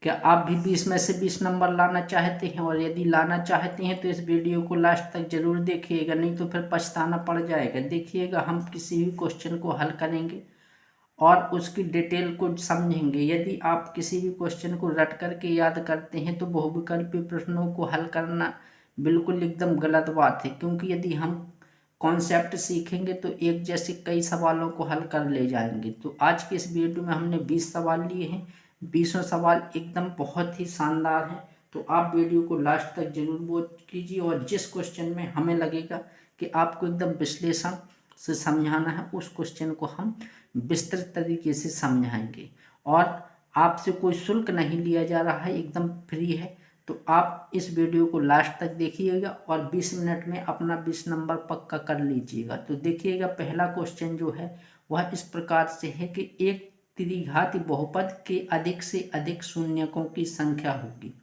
क्या आप भी 20 में से 20 नंबर लाना चाहते हैं? और यदि लाना चाहते हैं तो इस वीडियो को लास्ट तक जरूर देखिएगा, नहीं तो फिर पछताना पड़ जाएगा। देखिएगा, हम किसी भी क्वेश्चन को हल करेंगे और उसकी डिटेल को समझेंगे। यदि आप किसी भी क्वेश्चन को रट करके याद करते हैं तो बहुविकल्पीय प्रश्नों को हल करना बिल्कुल एकदम गलत बात है, क्योंकि यदि हम कॉन्सेप्ट सीखेंगे तो एक जैसे कई सवालों को हल कर ले जाएंगे। तो आज के इस वीडियो में हमने 20 सवाल लिए हैं। 20 सवाल एकदम बहुत ही शानदार हैं। तो आप वीडियो को लास्ट तक जरूर वॉच कीजिए, और जिस क्वेश्चन में हमें लगेगा कि आपको एकदम विश्लेषण से समझाना है, उस क्वेश्चन को हम विस्तृत तरीके से समझाएंगे। और आपसे कोई शुल्क नहीं लिया जा रहा है, एकदम फ्री है। तो आप इस वीडियो को लास्ट तक देखिएगा और 20 मिनट में अपना 20 नंबर पक्का कर लीजिएगा। तो देखिएगा, पहला क्वेश्चन जो है वह इस प्रकार से है कि एक त्रिघाती बहुपद के अधिक से अधिक शून्यकों की संख्या होगी।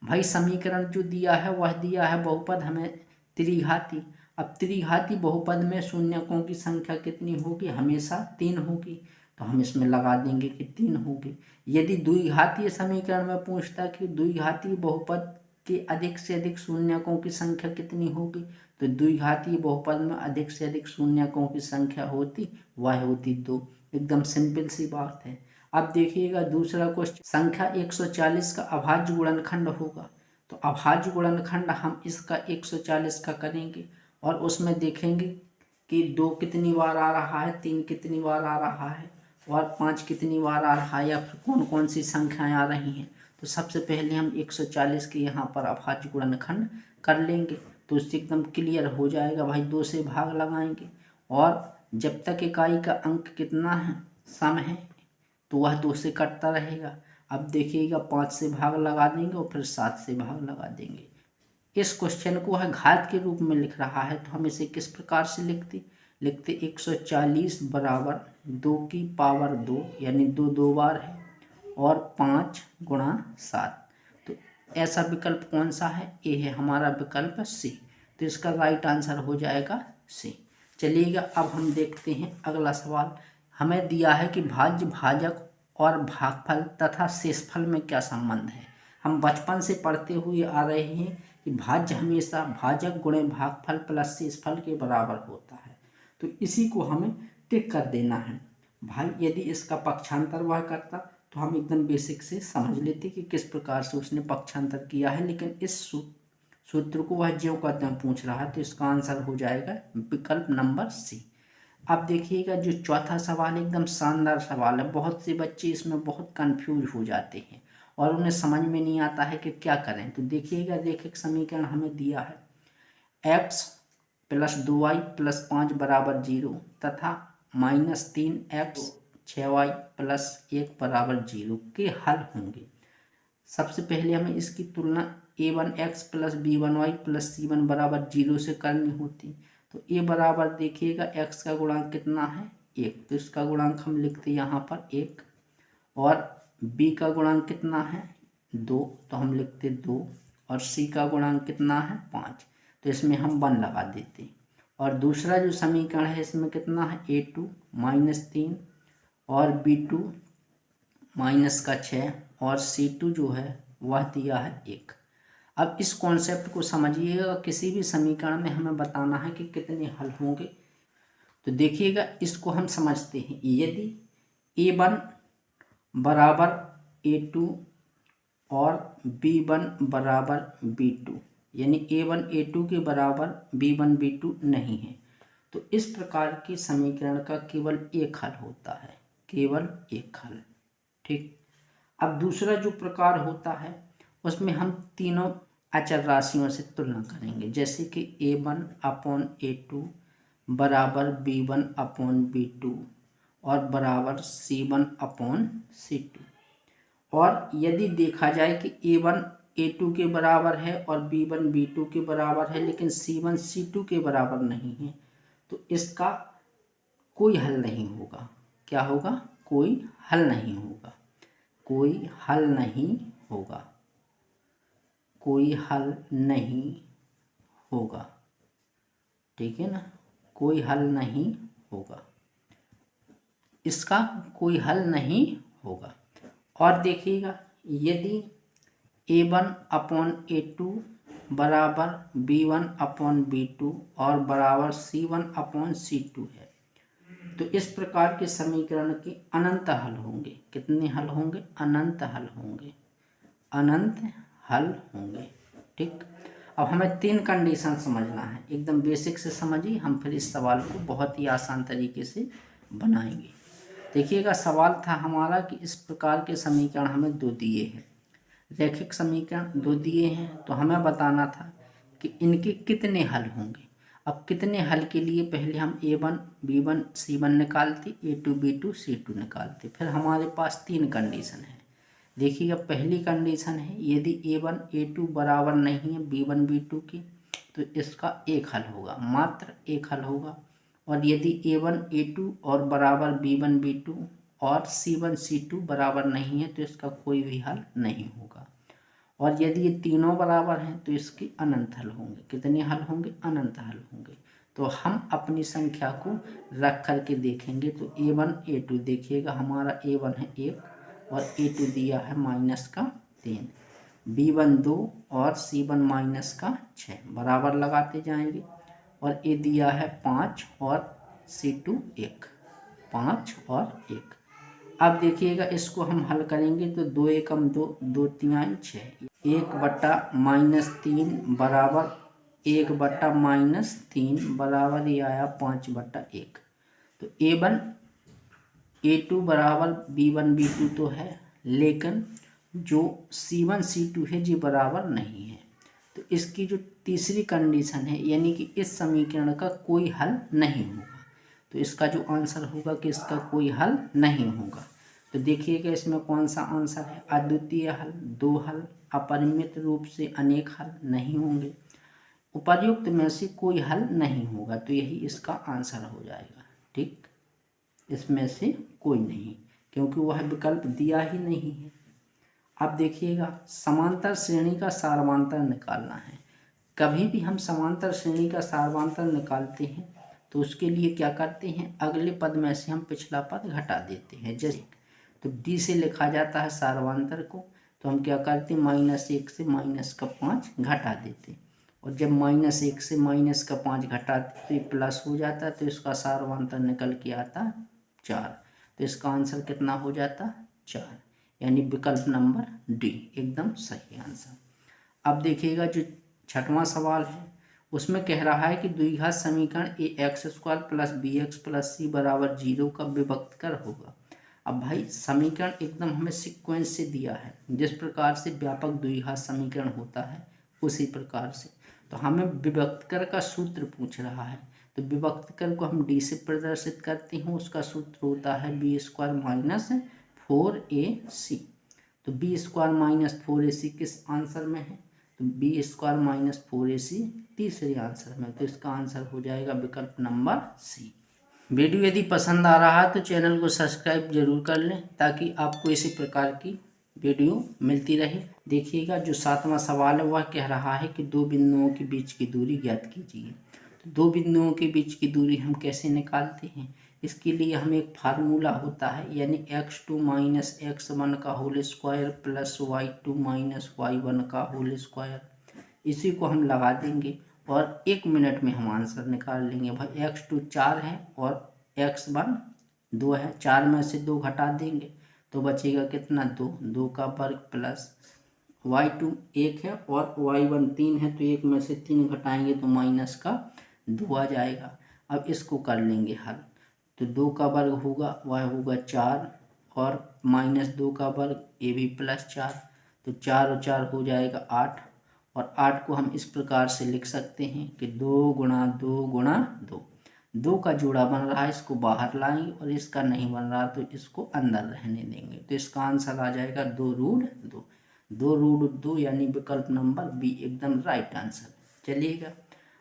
भाई समीकरण जो दिया है वह दिया है बहुपद हमें त्रिघाती। अब त्रिघाती बहुपद में शून्यकों की संख्या कितनी होगी? हमेशा 3 होगी। तो हम इसमें लगा देंगे कि 3 होगी। यदि द्विघातीय समीकरण में पूछता कि द्विघातीय बहुपद के अधिक से अधिक शून्यकों की संख्या कितनी होगी, तो द्विघातीय बहुपद में अधिक से अधिक शून्यकों की संख्या होती वह होती 2। एकदम सिंपल सी बात है। अब देखिएगा दूसरा क्वेश्चन, संख्या 140 का अभाज्य गुणनखंड होगा। तो अभाज्य गुणनखंड हम इसका 140 का करेंगे और उसमें देखेंगे कि 2 कितनी बार आ रहा है, 3 कितनी बार आ रहा है और 5 कितनी बार आ रहा है, या फिर कौन कौन सी संख्याएं आ रही हैं। तो सबसे पहले हम 140 के यहाँ पर अभाज्य गुणनखंड कर लेंगे, तो उससे एकदम क्लियर हो जाएगा। भाई 2 से भाग लगाएंगे और जब तक इकाई का अंक कितना है, सम है, तो वह 2 से कटता रहेगा। अब देखिएगा 5 से भाग लगा देंगे और फिर 7 से भाग लगा देंगे। इस क्वेश्चन को वह घात के रूप में लिख रहा है, तो हम इसे किस प्रकार से लिखते 140 बराबर 2 की पावर 2, यानी 2 2 बार है, और 5 गुणा 7। तो ऐसा विकल्प कौन सा है? ए है हमारा विकल्प सी। तो इसका राइट आंसर हो जाएगा सी। चलिएगा, अब हम देखते हैं अगला सवाल। हमें दिया है कि भाज्य, भाजक और भागफल तथा शेषफल में क्या संबंध है। हम बचपन से पढ़ते हुए आ रहे हैं कि भाज्य हमेशा भाजक गुणे भागफल प्लस शेषफल के बराबर होता है। तो इसी को हमें टिक कर देना है। भाई यदि इसका पक्षांतर वह करता तो हम एकदम बेसिक से समझ लेते कि किस प्रकार से उसने पक्षांतर किया है, लेकिन इस सूत्र को वह ज्यों का त्यों पूछ रहा है। तो इसका आंसर हो जाएगा विकल्प नंबर सी। अब देखिएगा, जो चौथा सवाल एकदम शानदार सवाल है। बहुत से बच्चे इसमें बहुत कंफ्यूज हो जाते हैं और उन्हें समझ में नहीं आता है कि क्या करें। तो देखिएगा, रेखिक समीकरण हमें दिया है x प्लस 2y प्लस 5 बराबर 0 तथा -3x 6y प्लस 1 बराबर 0 के हल होंगे। सबसे पहले हमें इसकी तुलना a1x plus b1y plus c1 बराबर 0 से करनी होती। तो a बराबर देखिएगा x का गुणांक कितना है? 1, तो इसका गुणांक हम लिखते यहाँ पर 1, और b का गुणांक कितना है? 2, तो हम लिखते 2, और c का गुणांक कितना है? 5, तो इसमें हम 1 लगा देते। और दूसरा जो समीकरण है इसमें कितना है? a2 -3 और b2 -6 और c2 जो है वह दिया है 1। अब इस कॉन्सेप्ट को समझिएगा, किसी भी समीकरण में हमें बताना है कि कितने हल होंगे। तो देखिएगा, इसको हम समझते हैं। यदि a1 बराबर a2 और b1 बराबर b2, यानी a1 a2 के बराबर b1 b2 नहीं है, तो इस प्रकार के समीकरण का केवल एक हल होता है, केवल एक हल। ठीक। अब दूसरा जो प्रकार होता है उसमें हम तीनों अचर राशियों से तुलना करेंगे, जैसे कि a1/a2 बराबर b1/b2 और बराबर c1/c2। और यदि देखा जाए कि a1 a2 के बराबर है और b1 b2 के बराबर है, लेकिन c1 c2 के बराबर नहीं है, तो इसका कोई हल नहीं होगा। क्या होगा? कोई हल नहीं होगा, कोई हल नहीं होगा, कोई हल नहीं होगा। ठीक है ना? कोई हल नहीं होगा, इसका कोई हल नहीं होगा। और देखिएगा, यदि A1/A2 बराबर B1/B2 और बराबर C1/C2 है तो इस प्रकार के समीकरण के अनंत हल होंगे। कितने हल होंगे? अनंत हल होंगे, अनंत हल होंगे। ठीक, अब हमें 3 कंडीशन समझना है, एकदम बेसिक से समझिए, हम फिर इस सवाल को बहुत ही आसान तरीके से बनाएंगे। देखिएगा, सवाल था हमारा कि इस प्रकार के समीकरण हमें 2 दिए हैं, रैखिक समीकरण 2 दिए हैं, तो हमें बताना था कि इनके कितने हल होंगे। अब कितने हल के लिए पहले हम A1 B1 C1 निकालते, A2 B2 C2 निकालते। फिर हमारे पास 3 कंडीशन है। देखिएगा, पहली कंडीशन है यदि A1 A2 बराबर नहीं है B1 B2 की तो इसका एक हल होगा, मात्र एक हल होगा। और यदि A1 A2 और बराबर B1 B2 और C1 C2 बराबर नहीं है तो इसका कोई भी हल नहीं होगा। और यदि ये तीनों बराबर हैं तो इसके अनंत हल होंगे। कितने हल होंगे? अनंत हल होंगे। तो हम अपनी संख्या को रख करके देखेंगे तो A1 A2 देखिएगा, हमारा A1 है 1 और A2 दिया है -3, B1 2 और C1 -6 बराबर लगाते जाएंगे। और A दिया है 5 और C2 1, 5 और 1। अब देखिएगा, इसको हम हल करेंगे तो 2 एकम 2, 2 तिहाई 6, 1/-3 बराबर 1/-3 बराबर ये आया 5/1। तो A1 A2 बराबर B1 B2 तो है, लेकिन जो C1 C2 है जी बराबर नहीं है। तो इसकी जो तीसरी कंडीशन है, यानी कि इस समीकरण का कोई हल नहीं होगा। तो इसका जो आंसर होगा कि इसका कोई हल नहीं होगा। तो देखिएगा, इसमें कौन सा आंसर है? अद्वितीय हल, 2 हल, अपरिमित रूप से अनेक हल नहीं होंगे, उपर्युक्त में से कोई हल नहीं होगा। तो यही इसका आंसर हो जाएगा। ठीक, इसमें से कोई नहीं, क्योंकि वह विकल्प दिया ही नहीं है। अब देखिएगा, समांतर श्रेणी का सार्वधातुक निकालना है। कभी भी हम समांतर श्रेणी का सार्वधातुक निकालते हैं तो उसके लिए क्या करते हैं? अगले पद में से हम पिछला पद घटा देते हैं। जैसे तो D से लिखा जाता है सार्वधातुक को, तो हम क्या करते हैं? -1 से -5 घटा देते, और जब -1 से -5 घटाते तो ये प्लस हो जाता है, तो इसका सार्वधातुक निकल के आता 4। तो इसका आंसर कितना हो जाता? 4, यानी विकल्प नंबर D एकदम सही आंसर। अब देखिएगा, जो 6वां सवाल है उसमें कह रहा है कि द्विघात समीकरण ax² + bx + c बराबर 0 का विभक्त कर होगा। अब भाई, समीकरण एकदम हमें सीक्वेंस से दिया है, जिस प्रकार से व्यापक द्विघात समीकरण होता है उसी प्रकार से। तो हमें विभक्त कर का सूत्र पूछ रहा है, तो विभक्त कर को हम D से प्रदर्शित करते हैं, उसका सूत्र होता है b² - 4ac। तो b² - 4ac किस आंसर में है? तो b² - 4ac तीसरे आंसर में। तो इसका आंसर हो जाएगा विकल्प नंबर C। वीडियो यदि पसंद आ रहा है तो चैनल को सब्सक्राइब जरूर कर लें, ताकि आपको इसी प्रकार की वीडियो मिलती रहे। देखिएगा, जो 7वां सवाल है वह कह रहा है कि 2 बिंदुओं के बीच की दूरी ज्ञात कीजिए। तो 2 बिंदुओं के बीच की दूरी हम कैसे निकालते हैं? इसके लिए हमें एक फार्मूला होता है, यानी x2 - x1 का whole square plus y2 - y1 का होल स्क्वायर। इसी को हम लगा देंगे और 1 मिनट में हम आंसर निकाल लेंगे। भाई, x2 4 है और x1 2 है, 4 में से 2 घटा देंगे तो बचेगा कितना? 2, 2 का वर्ग प्लस y2 1 है और y1 3 है, तो 1 में से 3 घटाएंगे तो -2 आ जाएगा। अब इसको कर लेंगे हल, तो 2 का वर्ग होगा, y होगा 4 और -2 का वर्ग ये भी +4, तो 4 और 4 हो जाएगा 8। और 8 को हम इस प्रकार से लिख सकते हैं कि 2 × 2 × 2, 2 का जोड़ा बन रहा है, इसको बाहर लाएंगे, और इसका नहीं बन रहा तो इसको अंदर रहने देंगे। तो इसका आंसर आ जाएगा 2√2, 2√2, यानी विकल्प नंबर B एकदम राइट आंसर। चलिएगा,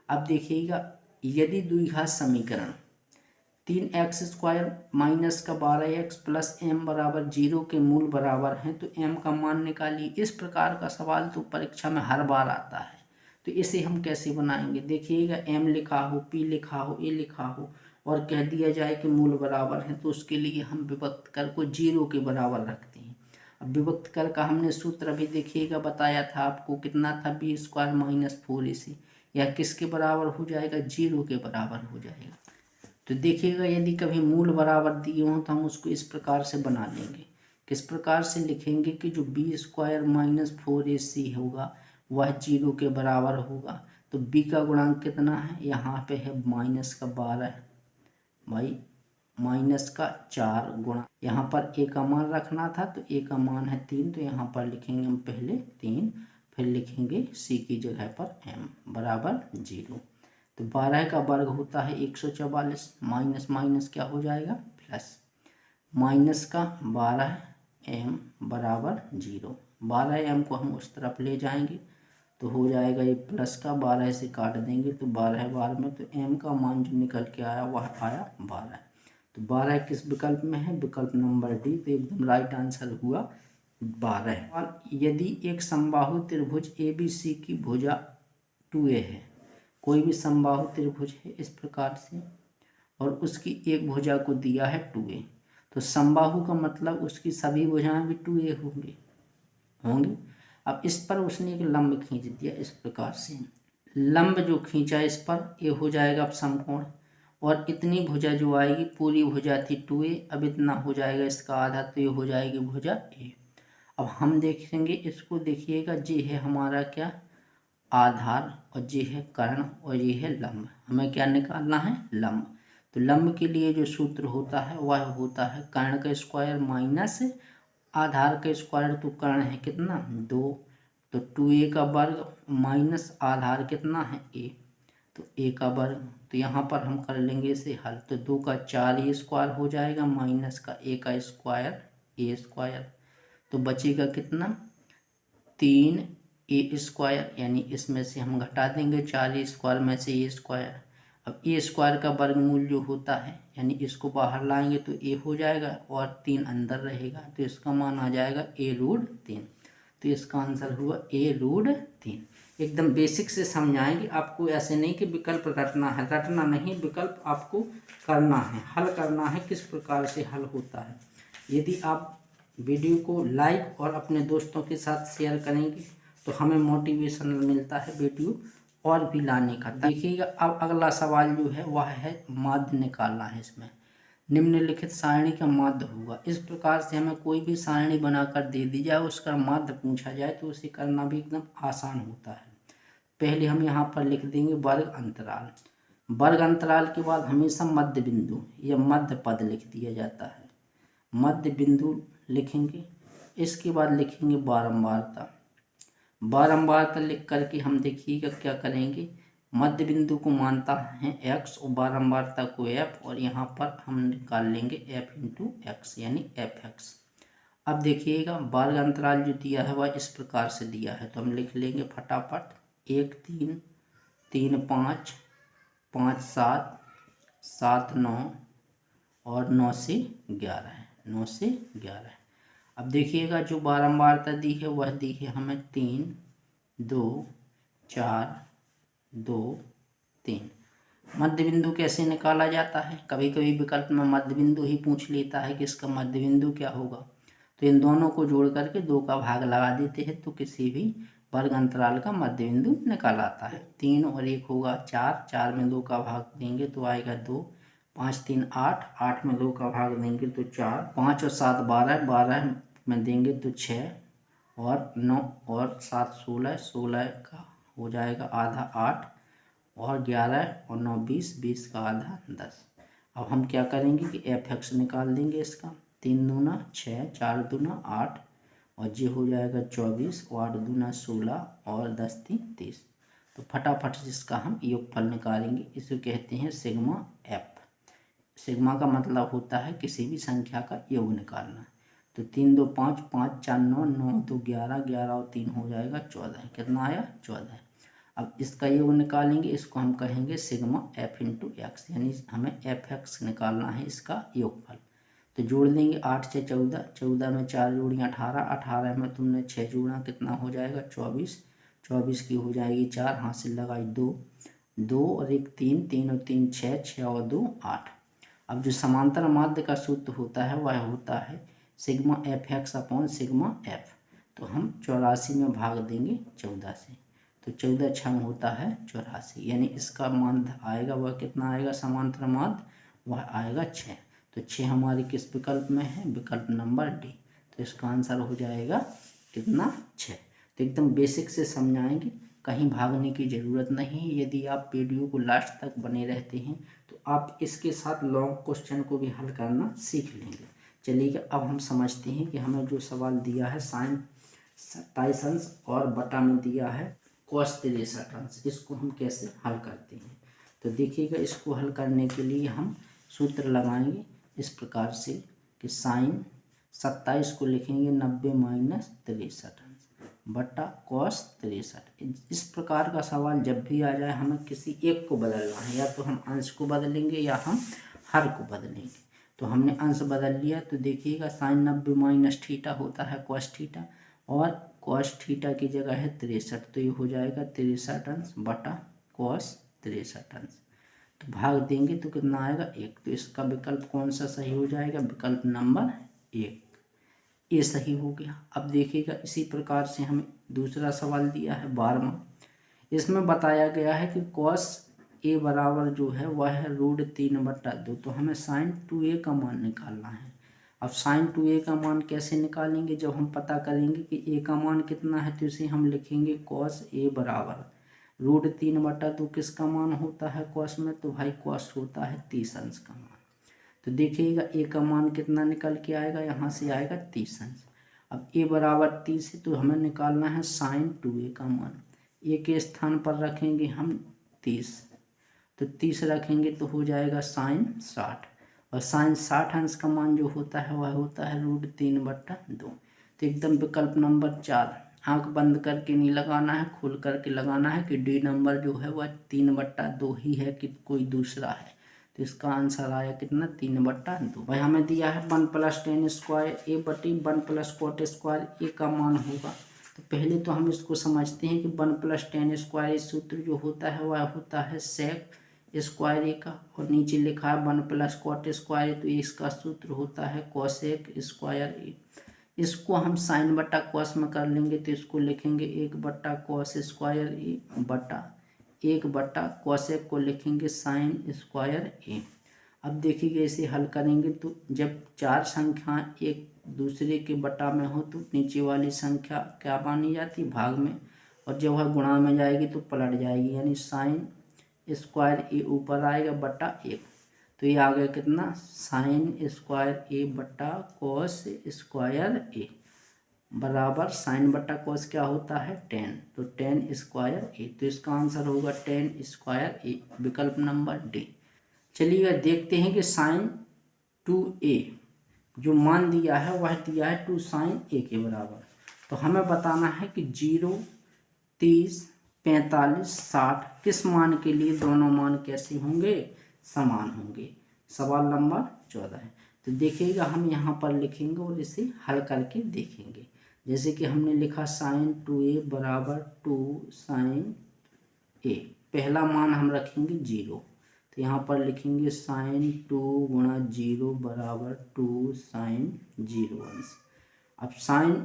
अब देखिएगा, यदि द्विघात समीकरण 3x² - 12x + m बराबर 0 के मूल बराबर हैं तो m का मान निकालिए। इस प्रकार का सवाल तो परीक्षा में हर बार आता है, तो इसे हम कैसे बनाएंगे? देखिएगा, m लिखा हो, p लिखा हो, a लिखा हो और कह दिया जाए कि मूल बराबर हैं, तो उसके लिए हम विभक्त कर को 0 के बराबर रखते हैं। अब विभक्त कर का हमने सूत्र अभी देखिएगा बताया था आपको, कितना था, बी स्क्वायर माइनस 4ac। यह किसके बराबर हो जाएगा, 0 के बराबर हो जाएगा। तो देखिएगा यदि कभी मूल बराबर दिए हों तो हम उसको इस प्रकार से बना लेंगे। किस प्रकार से लिखेंगे कि जो बी स्क्वायर माइनस 4ac होगा वह 0 के बराबर होगा। तो b का गुणांक कितना है, यहाँ पे है माइनस का 12 भाई, माइनस का 4 गुणा, यहाँ पर a का मान रखना था तो a का मान है 3, तो यहाँ पर लिखेंगे हम पहले 3, फिर लिखेंगे c की जगह पर m बराबर 0। तो 12 का वर्ग होता है 144, माइनस माइनस क्या हो जाएगा प्लस, माइनस का 12m बराबर 0। 12m को हम उस तरफ ले जाएंगे तो हो जाएगा ये प्लस का 12 से काट देंगे तो 12 बार में, तो m का मान जो निकल के आया वह आया 12। तो 12 किस विकल्प में है, विकल्प नंबर डी, तो एकदम राइट आंसर हुआ 12। और यदि एक समबाहु त्रिभुज ABC की भुजा 2a है, कोई भी समबाहु त्रिभुज है इस प्रकार से और उसकी एक भुजा को दिया है 2a, तो समबाहु का मतलब उसकी सभी भुजाएं भी 2a होंगी। अब इस पर उसने एक लंब खींच दिया इस प्रकार से, लंब जो खींचा इस पर ये हो जाएगा अब समकोण, और इतनी भुजा जो आएगी पूरी भुजा थी 2a, अब इतना हो जाएगा इसका आधा, तो ये हो जाएगी भुजा a। अब हम देखेंगे इसको, देखिएगा ये है हमारा क्या, आधार, और ये है कर्ण, और ये है लंब। हमें क्या निकालना है, लंब। तो लंब के लिए जो सूत्र होता है वह होता है कर्ण का स्क्वायर माइनस आधार का स्क्वायर, तो कर्ण है कितना 2, तो 2a का वर्ग माइनस आधार कितना है a, तो a का वर्ग, तो यहाँ पर हम कर लेंगे इसे हल, तो 2 का 4a स्क्वायर हो जाएगा माइनस का a का स्क्वायर a स्क्वायर, तो बचेगा कितना 3a स्क्वायर, यानी इसमें से हम घटा देंगे 4a स्क्वायर में से a स्क्वायर। अब a स्क्वायर का वर्गमूल जो होता है, यानी इसको बाहर लाएंगे तो a हो जाएगा और 3 अंदर रहेगा, तो इसका मान आ जाएगा a√3। तो इसका आंसर हुआ a√3। एकदम बेसिक से समझाएंगे आपको, ऐसे नहीं कि विकल्प रटना है, रटना नहीं, विकल्प आपको करना है, हल करना है, किस प्रकार से हल होता है। यदि आप वीडियो को लाइक और अपने दोस्तों के साथ शेयर करेंगे तो हमें मोटिवेशन मिलता है वीडियो और भी लाने का। देखिएगा अब अगला सवाल जो है वह है माध्य निकालना है। इसमें निम्नलिखित सारणी का माध्य होगा। इस प्रकार से हमें कोई भी सारणी बनाकर दे दी जाए, उसका माध्य पूछा जाए तो उसे करना भी एकदम आसान होता है। पहले हम यहाँ पर लिख देंगे वर्ग अंतराल, वर्ग अंतराल के बाद हमेशा मध्य बिंदु या मध्य पद लिख दिया जाता है, मध्य बिंदु लिखेंगे। इसके बाद लिखेंगे बारंबारता, बारंबारता लिख करके हम देखिएगा क्या करेंगे, मध्य बिंदु को मानता है x और बारंबारता को f, और यहाँ पर हम निकाल लेंगे f इंटू एक्स यानी fx। अब देखिएगा वर्ग अंतराल जो दिया है वह इस प्रकार से दिया है, तो हम लिख लेंगे फटाफट 1 3 3 5 5 7 7 9 और 9 से 11 है, 9 से 11। अब देखिएगा जो बारंबारता दी है वह दी है हमें 3 2 4 2 3। मध्य बिंदु कैसे निकाला जाता है, कभी कभी विकल्प में मध्य बिंदु ही पूछ लेता है कि इसका मध्य बिंदु क्या होगा, तो इन दोनों को जोड़ करके 2 का भाग लगा देते हैं तो किसी भी वर्ग अंतराल का मध्य बिंदु निकाल आता है। 3 और 1 होगा 4, 4 में 2 का भाग देंगे तो आएगा 2, 5 3 8, 8 में 2 का भाग देंगे तो 4, 5 और 7 12, 12 में देंगे तो 6, और 9 और 7 16, 16 का हो जाएगा आधा 8, और 11 और 9 20, 20 का आधा 10। अब हम क्या करेंगे कि fx निकाल देंगे इसका, 3 दूना 6, 4 दूना 8, और ये हो जाएगा 24, और 8 दूना 16, और 10 3 30। तो फटाफट जिसका हम योगफल निकालेंगे, इसे कहते हैं सिग्मा f। सिग्मा का मतलब होता है किसी भी संख्या का योग निकालना। तो 3 2 5, 5 4 9, 9 2 11, 11 और 3 हो जाएगा 14। कितना आया 14। अब इसका योग निकालेंगे, इसको हम कहेंगे सिग्मा f इंटू एक्स, यानी हमें fx निकालना है इसका योगफल। तो जोड़ देंगे 8 से 14, 14 में 4 जोड़ियाँ 18, 18 में तुमने 6 जोड़ा कितना हो जाएगा 24, 24 की हो जाएगी 4, हाथ से लगाई 2, 2 और 1 3, 3 और 3 6, 6 और 2 8। अब जो समांतर माध्य का सूत्र होता है वह होता है sigma F x upon sigma F. तो हम 84 में भाग देंगे 14 से, तो 14 छंग होता है 84, यानी इसका मान आएगा वह कितना आएगा, समांतर माध्य वह आएगा 6। तो 6 हमारे किस विकल्प में है, विकल्प नंबर डी। तो इसका आंसर हो जाएगा कितना, 6। तो एकदम बेसिक से समझाएंगे, कहीं भागने की ज़रूरत नहीं है। यदि आप वीडियो को लास्ट तक बने रहते हैं तो आप इसके साथ लॉन्ग क्वेश्चन को भी हल करना सीख लेंगे। चलिए अब हम समझते हैं कि हमें जो सवाल दिया है साइन 27 अंश और बटा में दिया है cos 63 अंश, इसको हम कैसे हल करते हैं। तो देखिएगा, इसको हल करने के लिए हम सूत्र लगाएंगे इस प्रकार से कि साइन 27 को लिखेंगे 90 माइनस 63 अंश बटा cos 63। इस प्रकार का सवाल जब भी आ जाए हमें किसी एक को बदलना है, या तो हम अंश को बदलेंगे या हम हर को बदलेंगे। तो हमने अंश बदल लिया, तो देखिएगा साइन 90 माइनस थीटा होता है cos थीटा, और cos थीटा की जगह है 63, तो ये हो जाएगा 63 अंश बटा cos 63 अंश। तो भाग देंगे तो कितना आएगा, 1। तो इसका विकल्प कौन सा सही हो जाएगा, विकल्प नंबर 1, ये सही हो गया। अब देखिएगा इसी प्रकार से हमें दूसरा सवाल दिया है 12वां। इसमें बताया गया है कि cos a बराबर जो है वह है √3/2। तो हमें sin 2a का मान निकालना है। अब sin 2a का मान कैसे निकालेंगे, जब हम पता करेंगे कि a का मान कितना है तो इसे हम लिखेंगे cos a बराबर √3/2 किसका मान होता है cos में, तो भाई cos होता है 30 अंश का मान। तो देखिएगा a का मान कितना निकल के आएगा, यहाँ से आएगा 30 अंश। अब a बराबर 30 है तो हमें निकालना है sin 2a का मान। a के स्थान पर रखेंगे हम 30, तो 30 रखेंगे तो हो जाएगा sin 60, और sin 60 अंश का मान जो होता है वह होता है √3/2। तो एकदम विकल्प नंबर 4, आंख बंद करके नहीं लगाना है, खोल करके लगाना है कि डी नंबर जो है वह 3/2 ही है कि कोई दूसरा है। तो इसका आंसर आया कितना, 3/2। भाई हमें दिया है 1 + tan स्क्वायर a बटी 1 + cot स्क्वायर a का मान होगा। तो पहले तो हम इसको समझते हैं कि 1 + tan स्क्वायर सूत्र जो होता है वह होता है sec स्क्वायर a का, और नीचे लिखा है 1 + cot स्क्वायर, तो इसका सूत्र होता है cosec स्क्वायर a। इसको हम साइन बटा cos में कर लेंगे, तो इसको लिखेंगे 1/cos स्क्वायर a बटा 1/cosec को लिखेंगे साइन स्क्वायर a। अब देखिए इसे हल करेंगे तो जब 4 संख्या एक दूसरे के बटा में हो तो नीचे वाली संख्या क्या मानी जाती, भाग में, और जब वह गुणा में जाएगी तो पलट जाएगी, यानी साइन स्क्वायर a ऊपर आएगा बटा 1। तो ये आ गया कितना, साइन स्क्वायर a बटा कॉस स्क्वायर a बराबर साइन बटा कॉस क्या होता है, tan, तो tan स्क्वायर a। तो इसका आंसर होगा tan स्क्वायर a, विकल्प नंबर डी। चलिए देखते हैं कि साइन 2a जो मान दिया है वह दिया है 2 sin a के बराबर। तो हमें बताना है कि 0, 30, 45, 60 किस मान के लिए दोनों मान कैसे होंगे, समान होंगे। सवाल नंबर 14 है। तो देखिएगा हम यहाँ पर लिखेंगे और इसे हल करके देखेंगे। जैसे कि हमने लिखा साइन 2a बराबर 2 sin a, पहला मान हम रखेंगे 0, तो यहाँ पर लिखेंगे साइन 2 गुणा 0 बराबर 2 sin 0 अंश। अब साइन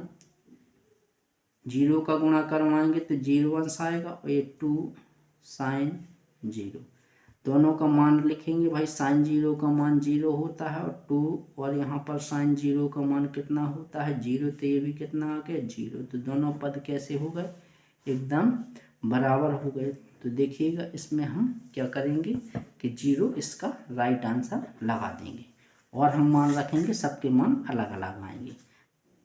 0 का गुणा करवाएंगे तो 0 अंश आएगा, और ये 2 sin 0, दोनों का मान लिखेंगे। भाई साइन 0 का मान 0 होता है, और 2 और यहाँ पर साइन 0 का मान कितना होता है 0, तो ये भी कितना आ गया 0। तो दोनों पद कैसे हो गए, एकदम बराबर हो गए। तो देखिएगा इसमें हम क्या करेंगे कि 0 इसका राइट आंसर लगा देंगे, और हम मान रखेंगे सबके मान अलग अलग आएंगे।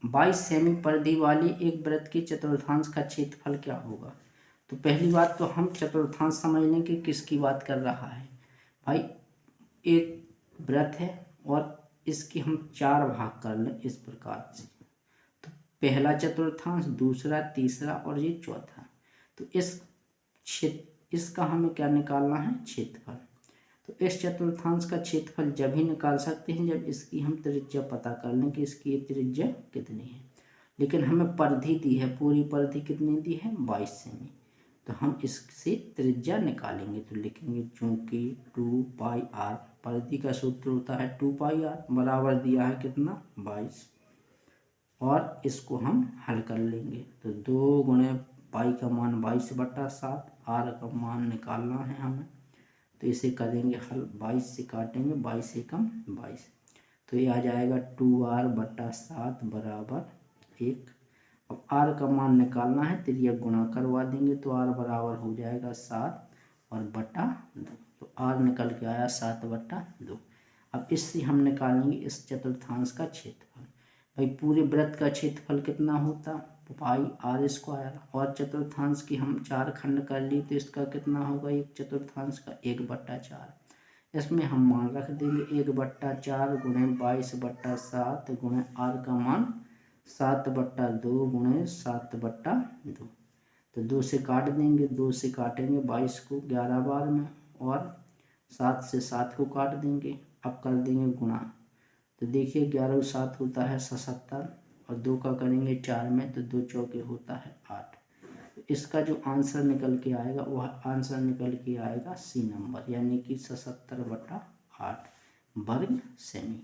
22 सेमी परिधि वाली एक वृत्त के चतुर्थांश का क्षेत्रफल क्या होगा। तो पहली बात तो हम चतुर्थांश समझ लें कि किसकी बात कर रहा है। भाई एक वृत्त है और इसके हम 4 भाग कर लें इस प्रकार से, तो पहला चतुर्थांश, दूसरा, तीसरा और ये चौथा। तो इसका हमें क्या निकालना है, क्षेत्रफल। तो इस चतुर्थांश का क्षेत्रफल जब ही निकाल सकते हैं जब इसकी हम त्रिज्या पता कर लें कि इसकी त्रिज्या कितनी है। लेकिन हमें परिधि दी है, पूरी परिधि कितनी दी है 22 सेमी, तो हम इससे त्रिज्या निकालेंगे। तो लिखेंगे चूंकि 2πr, परिधि का सूत्र होता है 2πr, बराबर दिया है कितना 22, और इसको हम हल कर लेंगे। तो 2 गुणे पाई का मान 22/7, आर का मान निकालना है हमें। तो इसे करेंगे हल, 22 से काटेंगे, 22 एकम 22, तो ये आ जाएगा 2r/7 बराबर 1। अब r का मान निकालना है, तिर्यक गुणा करवा देंगे तो r बराबर हो जाएगा 7 और बटा 2, तो r निकल के आया 7/2। अब इससे हम निकालेंगे इस चतुर्थांश का क्षेत्रफल। भाई पूरे वृत्त का क्षेत्रफल कितना होता, पाई r स्क्वायर, और चतुर्थांश की हम 4 खंड कर ली तो इसका कितना होगा, एक चतुर्थांश का 1/4। इसमें हम मान रख देंगे 1/4 गुणे 22/7 गुणे r का मान 7/2 गुणे 7/2। तो 2 से काट देंगे, 2 से काटेंगे 22 को 11 बार में, और 7 से 7 को काट देंगे। अब कर देंगे गुणा, तो देखिए 11 और 7 होता है 77, और 2 का करेंगे 4 में तो 2 चौके होता है 8। तो इसका जो आंसर निकल के आएगा वह आंसर निकल के आएगा सी नंबर, यानी कि 77/8 वर्ग सेमी।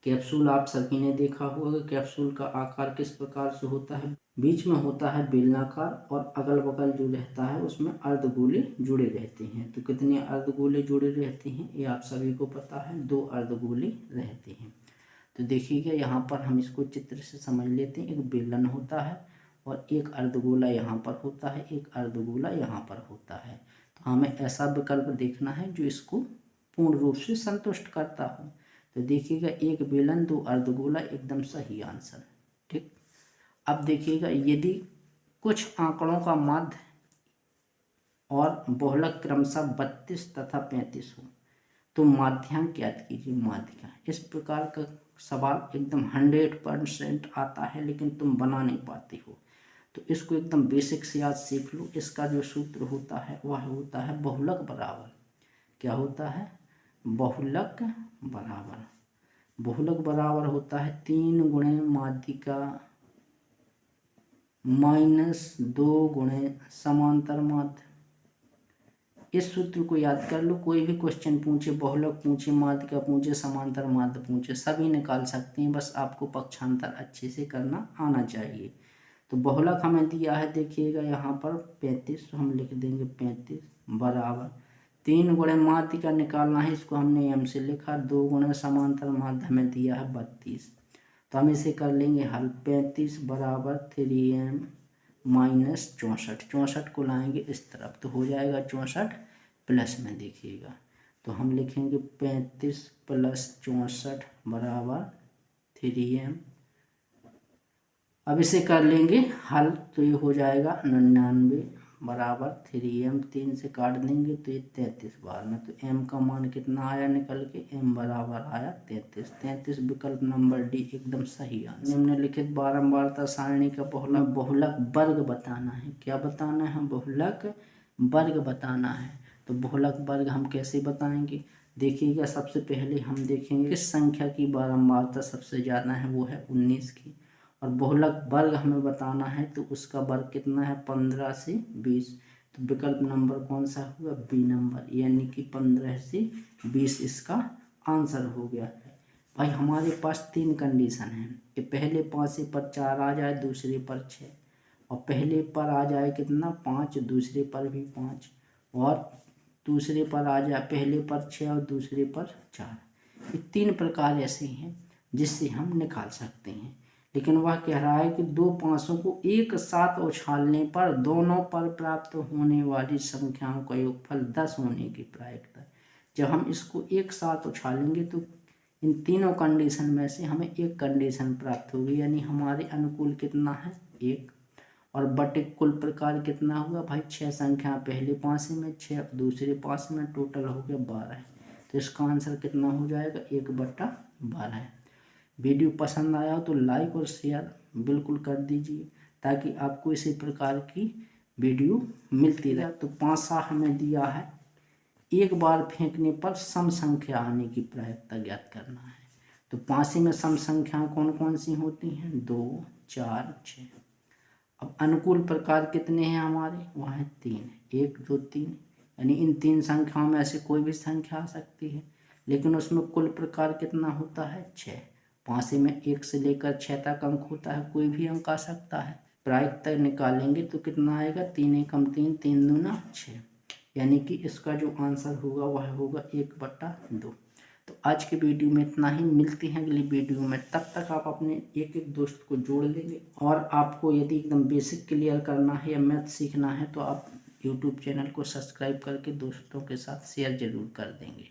कैप्सूल आप सभी ने देखा होगा, कैप्सूल का आकार किस प्रकार से होता है, बीच में होता है बेलनाकार और अगल बगल जो रहता है उसमें अर्धगोले जुड़े रहते हैं। तो कितने अर्धगोले जुड़े रहते हैं ये आप सभी को पता है, 2 अर्धगोले रहते हैं। तो देखिएगा यहाँ पर हम इसको चित्र से समझ लेते हैं। एक बेलन होता है और एक अर्धगोला यहाँ पर होता है, एक अर्धगोला यहाँ पर होता है। तो हमें ऐसा विकल्प देखना है जो इसको पूर्ण रूप से संतुष्ट करता हो। तो देखिएगा एक बेलन 2 अर्धगोला, एकदम सही आंसर। ठीक, अब देखिएगा यदि कुछ आंकड़ों का माध्य और बहुलक क्रमशः 32 तथा 35 हो तो माध्यांक ज्ञात कीजिए। माध्यिका इस प्रकार का सवाल एकदम 100% आता है, लेकिन तुम बना नहीं पाते हो। तो इसको एकदम बेसिक से याद सीख लो। इसका जो सूत्र होता है वह होता है बहुलक बराबर, क्या होता है, बहुलक बराबर, बहुलक बराबर होता है 3 गुणे माध्यिका माइनस 2 गुणे समांतर माध्य। इस सूत्र को याद कर लो, कोई भी क्वेश्चन पूछे, बहुलक पूछे, माध्यिका पूछे, समांतर माध्य पूछे, सभी निकाल सकते हैं, बस आपको पक्षांतर अच्छे से करना आना चाहिए। तो बहुलक हमें दिया है, देखिएगा यहाँ पर 35, तो हम लिख देंगे 35 बराबर 3 गुणे माध्यिका निकालना है, इसको हमने m से लिखा, 2 गुणे समांतर माध्य हमें दिया है 32। तो हम इसे कर लेंगे हल, 35 बराबर 3m माइनस 64, 64 को लाएंगे इस तरफ तो हो जाएगा 64 प्लस में, देखिएगा तो हम लिखेंगे 35 प्लस 64 बराबर 3m। अब इसे कर लेंगे हल, तो ये हो जाएगा 99 बराबर 3m, 3 से काट देंगे तो ये 33 बार में, तो m का मान कितना आया निकल के, m बराबर आया 33। 33 विकल्प नंबर डी एकदम सही आंसर। निम्नलिखित बारंबारता सारणी का बहुलक वर्ग बताना है। क्या बताना है, बहुलक वर्ग बताना है। तो बहुलक वर्ग हम कैसे बताएंगे, देखिएगा सबसे पहले हम देखेंगे किस संख्या की बारंबारता सबसे ज़्यादा है, वो है 19 की, और बहुलक वर्ग हमें बताना है तो उसका वर्ग कितना है, 15 से 20। तो विकल्प नंबर कौन सा हुआ, बी नंबर, यानी कि 15 से 20 इसका आंसर हो गया है। भाई हमारे पास 3 कंडीशन है कि पहले 5 पर 4 आ जाए, दूसरे पर 6, और पहले पर आ जाए कितना 5, दूसरे पर भी 5, और दूसरे पर आ जाए, पहले पर 6 और दूसरे पर 4। ये 3 प्रकार ऐसे हैं जिससे हम निकाल सकते हैं। लेकिन वह कह रहा है कि 2 पाँचों को एक साथ उछालने पर दोनों पर प्राप्त होने वाली संख्याओं का योगफल 10 होने की प्रायिकता। जब हम इसको एक साथ उछालेंगे तो इन तीनों कंडीशन में से हमें एक कंडीशन प्राप्त होगी, यानी हमारे अनुकूल कितना है 1, और बटे कुल प्रकार कितना हुआ भाई 6 संख्या, पहले पाँचे में 6, दूसरे पाँच में, टोटल हो गया 12। तो इसका आंसर कितना हो जाएगा 1/12। वीडियो पसंद आया हो तो लाइक और शेयर बिल्कुल कर दीजिए ताकि आपको इसी प्रकार की वीडियो मिलती रहे। तो 5 हमें दिया है, एक बार फेंकने पर सम संख्या आने की प्रायिकता ज्ञात करना है। तो 5 में सम संख्या कौन कौन सी होती हैं, 2, 4, 6। अब अनुकूल प्रकार कितने हैं हमारे, वह है 3, 1, 2, 3, यानी इन 3 संख्याओं में ऐसे कोई भी संख्या आ सकती है, लेकिन उसमें कुल प्रकार कितना होता है 6, पाँचे में 1 से लेकर 6 तक अंक होता है, कोई भी अंक आ सकता है। प्राइक तक निकालेंगे तो कितना आएगा, 3 एकम 3, 3 दूना 6, यानी कि इसका जो आंसर होगा वह होगा 1/2। तो आज के वीडियो में इतना ही, मिलते हैं अगली वीडियो में। तब तक आप अपने एक एक दोस्त को जोड़ लेंगे, और आपको यदि एकदम बेसिक क्लियर करना है या मैथ सीखना है तो आप यूट्यूब चैनल को सब्सक्राइब करके दोस्तों के साथ शेयर ज़रूर कर देंगे।